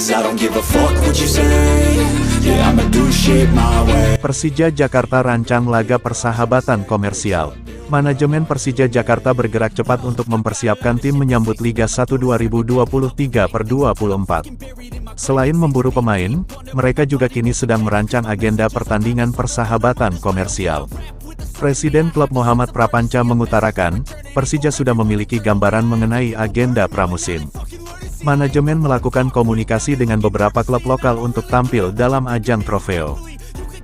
'Cause I don't give a fuck what you say. Yeah, I'ma do shit my way. Persija Jakarta rancang laga persahabatan komersial. Manajemen Persija Jakarta bergerak cepat untuk mempersiapkan tim menyambut Liga 1 2023/24. Selain memburu pemain, mereka juga kini sedang merancang agenda pertandingan persahabatan komersial. Presiden klub Muhammad Prapanca mengutarakan, Persija sudah memiliki gambaran mengenai agenda pramusim. Manajemen melakukan komunikasi dengan beberapa klub lokal untuk tampil dalam ajang trofeo.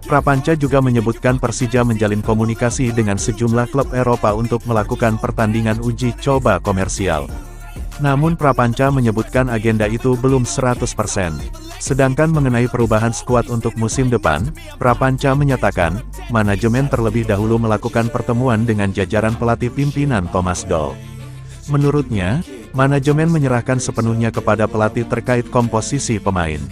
Prapanca juga menyebutkan Persija menjalin komunikasi dengan sejumlah klub Eropa untuk melakukan pertandingan uji coba komersial. Namun Prapanca menyebutkan agenda itu belum 100%. Sedangkan mengenai perubahan skuad untuk musim depan, Prapanca menyatakan, manajemen terlebih dahulu melakukan pertemuan dengan jajaran pelatih pimpinan Thomas Doll. Menurutnya, manajemen menyerahkan sepenuhnya kepada pelatih terkait komposisi pemain.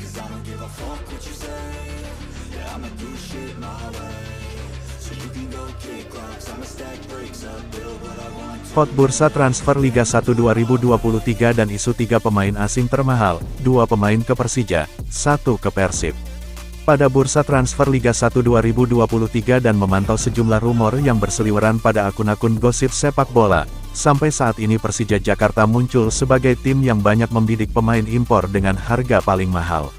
Hot bursa transfer Liga 1 2023 dan isu 3 pemain asing termahal, 2 pemain ke Persija, 1 ke Persib. Pada bursa transfer Liga 1 2023 dan memantau sejumlah rumor yang berseliweran pada akun-akun gosip sepak bola, sampai saat ini Persija Jakarta muncul sebagai tim yang banyak membidik pemain impor dengan harga paling mahal.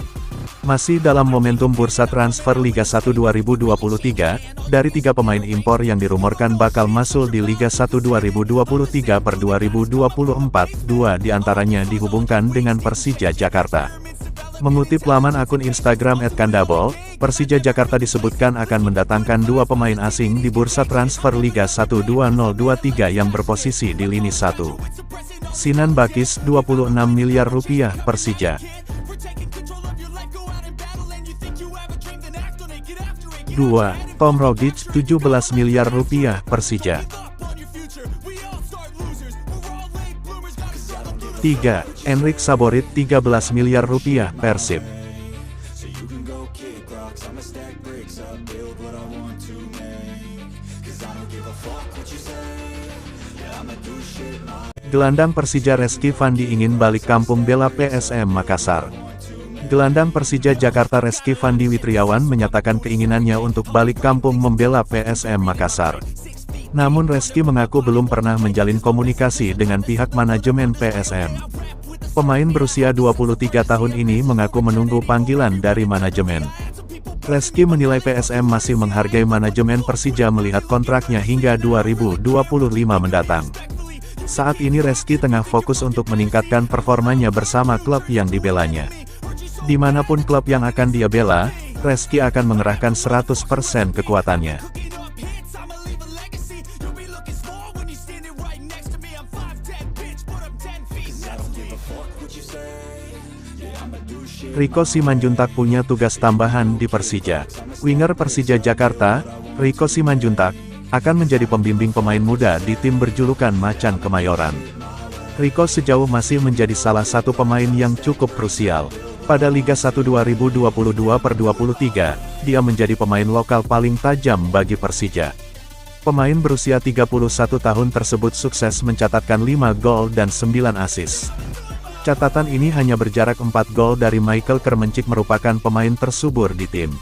Masih dalam momentum bursa transfer Liga 1 2023, dari 3 pemain impor yang dirumorkan bakal masuk di Liga 1 2023/2024, 2 diantaranya dihubungkan dengan Persija Jakarta. Mengutip laman akun Instagram @kandabol, Persija Jakarta disebutkan akan mendatangkan 2 pemain asing di bursa transfer Liga 1 2023 yang berposisi di lini 1. Sinan Bakis, 26 miliar rupiah, Persija. 2. Tom Rogic, 17 miliar rupiah, Persija. 3. Enric Saborit, 13 miliar rupiah, Persib. Gelandang Persija Reski Fandi ingin balik kampung bela PSM Makassar. Gelandang Persija Jakarta Reski Fandi Witriawan menyatakan keinginannya untuk balik kampung membela PSM Makassar. Namun Reski mengaku belum pernah menjalin komunikasi dengan pihak manajemen PSM. Pemain berusia 23 tahun ini mengaku menunggu panggilan dari manajemen. Reski menilai PSM masih menghargai manajemen Persija melihat kontraknya hingga 2025 mendatang. Saat ini Reski tengah fokus untuk meningkatkan performanya bersama klub yang dibelanya. Dimanapun klub yang akan dia bela, Reski akan mengerahkan 100% kekuatannya. Rico Simanjuntak punya tugas tambahan di Persija. Winger Persija Jakarta, Rico Simanjuntak, akan menjadi pembimbing pemain muda di tim berjulukan Macan Kemayoran. Rico sejauh masih menjadi salah satu pemain yang cukup krusial. Pada Liga 1 2022/23, dia menjadi pemain lokal paling tajam bagi Persija. Pemain berusia 31 tahun tersebut sukses mencatatkan 5 gol dan 9 assist. Catatan ini hanya berjarak 4 gol dari Michael Kermencik merupakan pemain tersubur di tim.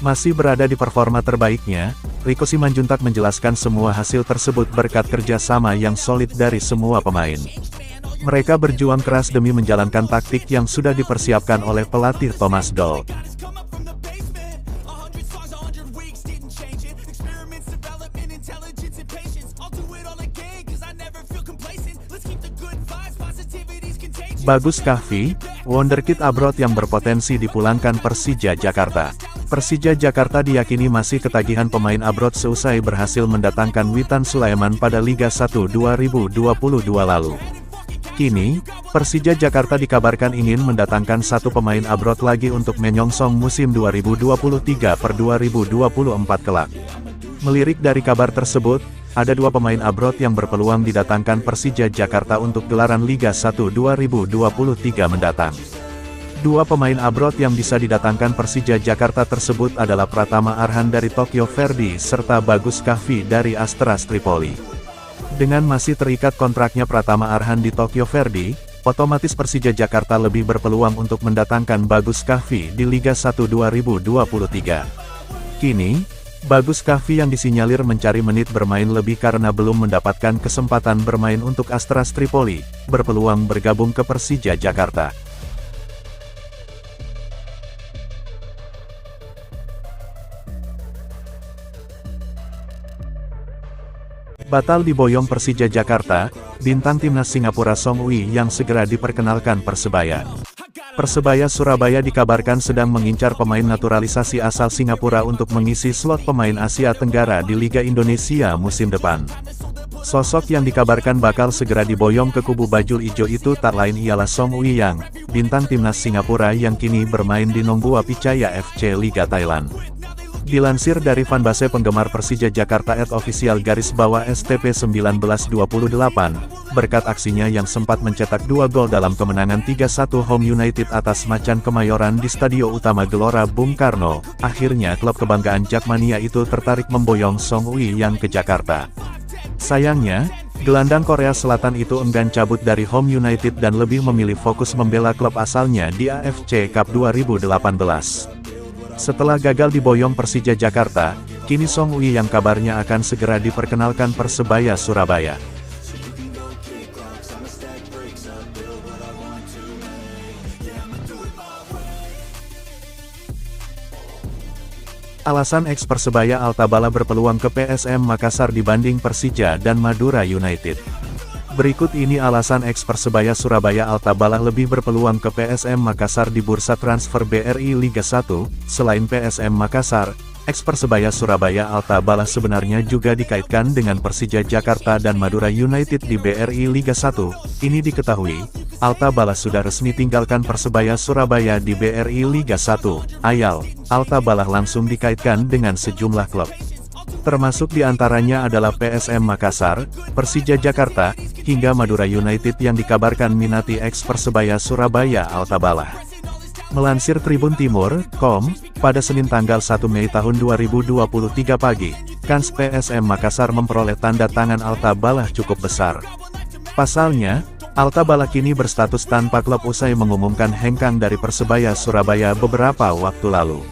Masih berada di performa terbaiknya, Rico Simanjuntak menjelaskan semua hasil tersebut berkat kerja sama yang solid dari semua pemain. Mereka berjuang keras demi menjalankan taktik yang sudah dipersiapkan oleh pelatih Thomas Doll. Bagus Kahvi, wonderkid abroad yang berpotensi dipulangkan Persija Jakarta. Persija Jakarta diyakini masih ketagihan pemain abroad seusai berhasil mendatangkan Witan Sulaiman pada Liga 1 2022 lalu. Kini, Persija Jakarta dikabarkan ingin mendatangkan 1 pemain abroad lagi untuk menyongsong musim 2023/2024 kelak. Melirik dari kabar tersebut, ada 2 pemain abroad yang berpeluang didatangkan Persija Jakarta untuk gelaran Liga 1 2023 mendatang. 2 pemain abroad yang bisa didatangkan Persija Jakarta tersebut adalah Pratama Arhan dari Tokyo Verdy serta Bagus Kahvi dari Astras Tripoli. Dengan masih terikat kontraknya Pratama Arhan di Tokyo Verdy, otomatis Persija Jakarta lebih berpeluang untuk mendatangkan Bagus Kahvi di Liga 1 2023. Kini, Bagus Kahvi yang disinyalir mencari menit bermain lebih karena belum mendapatkan kesempatan bermain untuk Astras Tripoli, berpeluang bergabung ke Persija Jakarta. Batal diboyong Persija Jakarta, bintang timnas Singapura Song Ui yang segera diperkenalkan Persebaya. Persebaya Surabaya dikabarkan sedang mengincar pemain naturalisasi asal Singapura untuk mengisi slot pemain Asia Tenggara di Liga Indonesia musim depan. Sosok yang dikabarkan bakal segera diboyong ke kubu bajul ijo itu tak lain ialah Song Ui Yang, bintang timnas Singapura yang kini bermain di Nongbua Pichaya FC Liga Thailand. Dilansir dari fanbase penggemar Persija Jakarta @_STP1928, berkat aksinya yang sempat mencetak 2 gol dalam kemenangan 3-1 Home United atas Macan Kemayoran di Stadio Utama Gelora Bung Karno, akhirnya klub kebanggaan Jakmania itu tertarik memboyong Song Ui Yang ke Jakarta. Sayangnya, gelandang Korea Selatan itu enggan cabut dari Home United dan lebih memilih fokus membela klub asalnya di AFC Cup 2018. Setelah gagal diboyong Persija Jakarta, kini Song Ui yang kabarnya akan segera diperkenalkan Persebaya Surabaya. Alasan ex-Persebaya Altabala berpeluang ke PSM Makassar dibanding Persija dan Madura United. Berikut ini alasan ex-Persebaya Surabaya Altabala lebih berpeluang ke PSM Makassar di bursa transfer BRI Liga 1. Selain PSM Makassar, ex-Persebaya Surabaya Altabala sebenarnya juga dikaitkan dengan Persija Jakarta dan Madura United di BRI Liga 1. Ini diketahui, Altabala sudah resmi tinggalkan Persebaya Surabaya di BRI Liga 1. Ayal, Altabala langsung dikaitkan dengan sejumlah klub. Termasuk diantaranya adalah PSM Makassar, Persija Jakarta, hingga Madura United yang dikabarkan minati ex-Persebaya Surabaya Altabala. Melansir Tribun Timur.com, pada Senin tanggal 1 Mei tahun 2023 pagi, kans PSM Makassar memperoleh tanda tangan Altabala cukup besar. Pasalnya, Altabala kini berstatus tanpa klub usai mengumumkan hengkang dari Persebaya Surabaya beberapa waktu lalu.